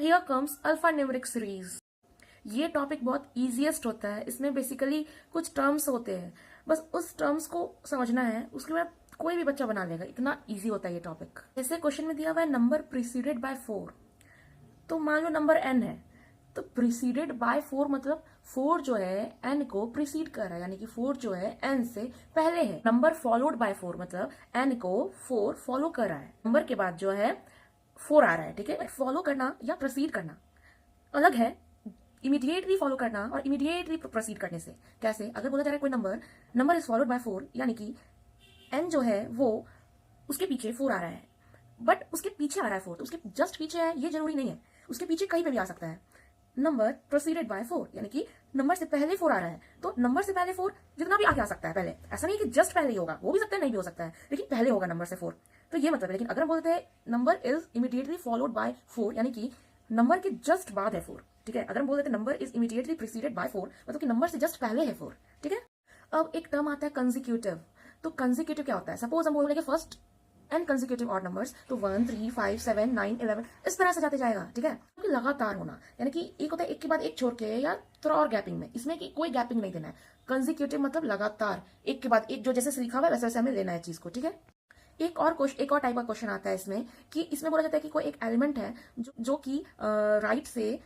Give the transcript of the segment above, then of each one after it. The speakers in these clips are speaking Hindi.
Here comes alpha numeric series. ये टॉपिक बहुत इजीएस्ट होता है। इसमें बेसिकली कुछ टर्म्स होते हैं, बस उस टर्म्स को समझना है, उसके बाद कोई भी बच्चा बना लेगा। इतना इजी होता है ये टॉपिक। जैसे क्वेश्चन में दिया हुआ है नंबर प्रीसीडेड बाय 4, तो मान लो नंबर n है, तो प्रीसीडेड बाय 4 मतलब 4 जो है n को प्रीसीड कर रहा है, यानी कि 4 जो है n से पहले है। नंबर फॉलोड बाय 4 मतलब n को 4 फॉलो कर रहा है। नंबर के बाद जो है 4 आ रहा है, ठीक है। फॉलो करना या प्रोसीड करना अलग है, इमीडिएटली फॉलो करना और इमीडिएटली प्रोसीड करने से। कैसे? अगर बोला जा रहा है कोई नंबर इज फॉलोड बाय 4, यानी कि n जो है वो उसके पीछे 4 आ रहा है, बट उसके पीछे आ रहा है 4, तो उसके जस्ट पीछे है ये जरूरी नहीं है, उसके पीछे कहीं पे भी आ सकता है। नंबर प्रोसीडेड बाय 4 यानी कि नंबर से पहले 4 आ रहा है, तो नंबर से पहले 4 जितना भी आगे आ सकता है पहले। ऐसा नहीं है कि जस्ट पहले ही होगा, वो भी सकता है, नहीं भी हो सकता है, लेकिन पहले होगा नंबर से 4, तो ये मतलब है। लेकिन अगर हम बोलते हैं number is immediately followed by 4, यानी कि नंबर के जस्ट बाद है 4, ठीक है। अगर हम बोलते हैं number is immediately preceded by 4 मतलब कि नंबर से जस्ट पहले है 4, ठीक है। अब एक टर्म आता है कंसेक्यूटिव। तो कंसेक्यूटिव क्या होता है? सपोज हम बोलेंगे first n consecutive odd numbers, तो 1 3 5 7 9 11 इस तरह से जाते जाएगा, ठीक है। क्योंकि लगातार होना, यानी कि एक होता है एक के बाद एक छोड़ के या थोड़ा और गैपिंग में, इसमें कि कोई गैपिंग नहीं देना है। कंसेक्यूटिव मतलब लगातार एक के बाद एक, जो जैसे लिखा हुआ है वैसे वैसे हमें लेना है चीज को, ठीक है। एक और टाइप का क्वेश्चन आता है इसमें, कि इसमें बोला जाता है कि कोई एक एलिमेंट है जो कि राइट से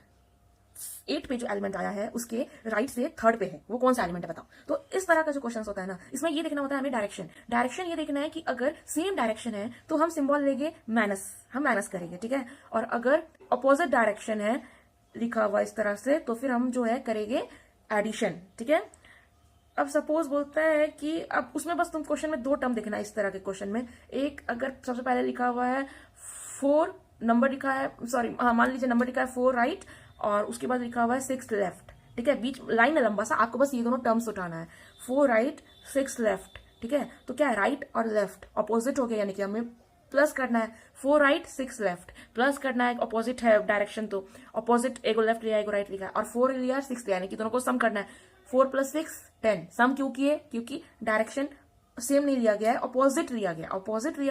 8 पे जो एलिमेंट आया है उसके राइट से 3rd पे है, वो कौन सा एलिमेंट है बताओ। तो इस तरह का जो क्वेश्चन होता है ना, इसमें ये देखना होता है हमें डायरेक्शन ये देखना है कि अगर सेम डायरेक्शन है तो हम सिंबल लेंगे माइनस, हम माइनस करेंगे, ठीक है। और अगर अपोजिट डायरेक्शन है लिखा हुआ इस तरह से, तो फिर हम जो है करेंगे एडिशन, ठीक है। अब सपोज बोलता है कि अब उसमें बस तुम क्वेश्चन में 2 टर्म देखना है इस तरह के क्वेश्चन में। एक, अगर सबसे पहले लिखा हुआ है 4, नंबर लिखा है, सॉरी हाँ मान लीजिए नंबर लिखा है 4 राइट, और उसके बाद लिखा हुआ है 6 लेफ्ट, ठीक है। बीच लाइन है लंबा सा, आपको बस ये दोनों टर्म्स उठाना है, 4 राइट 6 लेफ्ट, ठीक है। तो क्या है, राइट और लेफ्ट अपोजिट हो गया, यानी कि हमें प्लस करना है। 4 राइट 6 लेफ्ट प्लस करना है, अपोजिट है डायरेक्शन, तो अपोजिट एगो लेफ्ट लिया एगो राइट लिखा है, और 4 लिया 6 लिया, यानी कि दोनों को सम करना है। 4 + 6 10। सम क्यों किए? क्योंकि डायरेक्शन सेम नहीं लिया गया है, अपोजिट लिया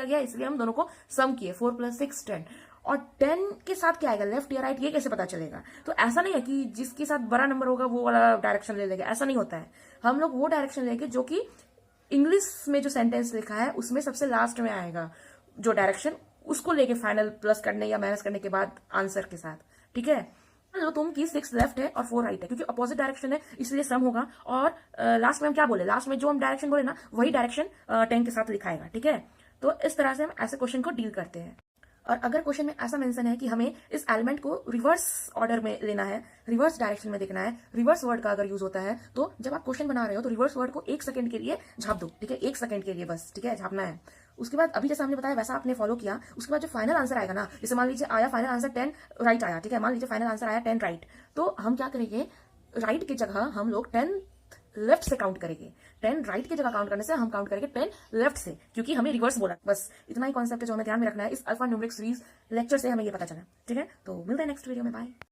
गया, इसलिए हम दोनों को सम किए। 4 + 6 10, और 10 के साथ क्या आएगा, लेफ्ट या राइट, ये कैसे पता चलेगा? तो ऐसा नहीं है कि जिसके साथ बड़ा नंबर होगा वो वाला डायरेक्शन ले लेगा, ऐसा नहीं होता है। हम लोग वो डायरेक्शन लेंगे जो कि इंग्लिश में जो सेंटेंस लिखा है उसमें सबसे लास्ट में आएगा, जो डायरेक्शन, उसको लेके फाइनल प्लस करने या माइनस करने के बाद आंसर के साथ, ठीक है। लो तुम की 6 लेफ्ट है और 4 राइट है, क्योंकि अपोजिट डायरेक्शन है इसलिए सम होगा। और लास्ट में हम क्या बोले, लास्ट में जो हम डायरेक्शन बोले ना वही डायरेक्शन 10 के साथ लिखाएगा, ठीक है। तो इस तरह से हम ऐसे क्वेश्चन को डील करते हैं। और अगर क्वेश्चन में ऐसा मेंशन है कि हमें इस एलिमेंट को रिवर्स ऑर्डर में लेना है, रिवर्स डायरेक्शन में देखना है, रिवर्स वर्ड का अगर यूज होता है, तो जब आप क्वेश्चन बना रहे हो तो रिवर्स वर्ड को 1 सेकंड के लिए झाप दो, ठीक है। 1 सेकंड के लिए बस, ठीक है, झापना है। उसके बाद अभी जैसा हमने बताया वैसा आपने फॉलो किया। उसके बाद जो फाइनल आंसर आएगा ना, जैसे मान लीजिए आया फाइनल आंसर 10 राइट आया, ठीक है। मान लीजिए फाइनल आंसर आया 10 राइट, तो हम क्या करेंगे, राइट की जगह हम लोग 10 लेफ्ट से काउंट करेंगे। 10 राइट की जगह काउंट करने से हम काउंट करेंगे 10 लेफ्ट से, क्योंकि हमें रिवर्स बोला। बस इतना ही कॉन्सेप्ट है जो हमें ध्यान में रखना है। इस अल्फा न्यूमेरिक सीरीज लेक्चर से हमें ये पता चला, ठीक है। तो मिलते हैं नेक्स्ट वीडियो में, बाय।